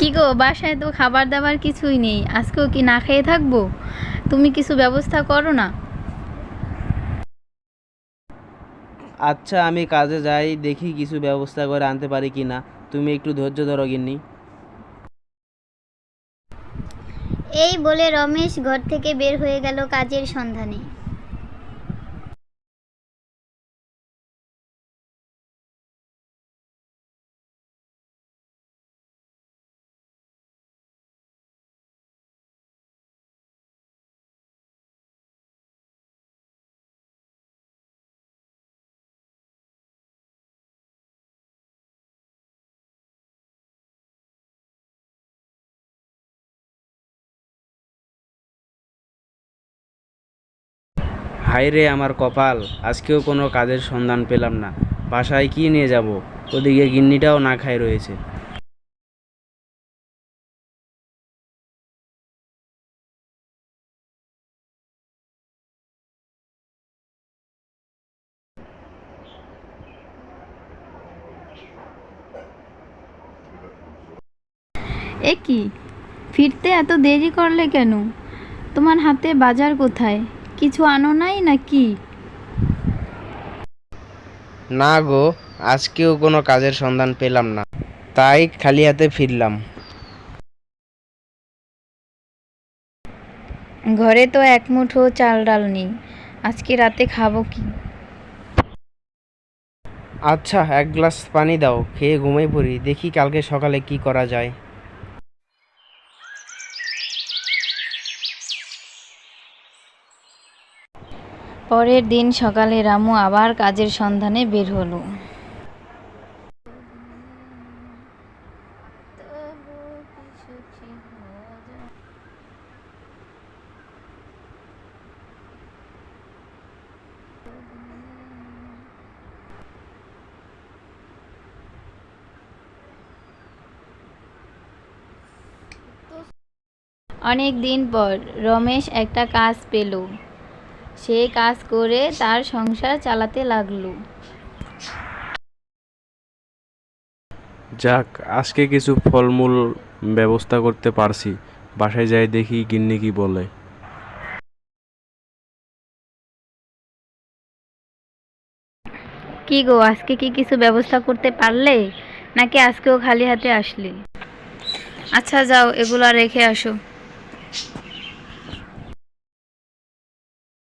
কি গো, বাসায় তো খাবার দাবার কিছুই নেই, আজকেও কি না খেয়ে থাকবো? তুমি কিছু ব্যবস্থা করো না। আচ্ছা, আমি কাজে যাই, দেখি কিছু ব্যবস্থা করে আনতে পারি কি না। তুমি একটু ধৈর্য ধরো গিন্নি। এই বলে রমেশ ঘর থেকে বের হয়ে গেল কাজের সন্ধানে। হায় রে আমার কপাল, আজকেও কোনো কাজের সন্ধান পেলাম না। বাসায় কি নিয়ে যাব? ওদিকে গিন্নিটাও না খায় রয়েছে। এ কি, ফিরতে এত দেরি করলে কেন? তোমার হাতে বাজার কোথায়? কিছু আনো নাই নাকি? না গো, আজকেও কোনো কাজের সন্ধান পেলাম না, তাই খালি হাতে ফিরলাম। ঘরে তো এক মুঠো চাল ডাল নেই, আজকে রাতে খাবো কি? আচ্ছা, এক গ্লাস পানি দাও, খেয়ে ঘুমিয়ে পড়ি, দেখি কালকে সকালে কি করা যায়। পরের দিন সকালে রামু আবার কাজের সন্ধানে বের হলো। অনেক দিন পর রমেশ একটা কাজ পেল। সে কাজ করে তার সংসার চালাতে লাগলো। যাক, আজকে কিছু ফলমূল ব্যবস্থা করতে পারছি। বাসায় যাই দেখি গিন্নি কি বলে। কি গো, আজকে কি কিছু ব্যবস্থা করতে পারলে, নাকি আজকেও খালি হাতে আসলে? আচ্ছা যাও, এগুলা রেখে আসো।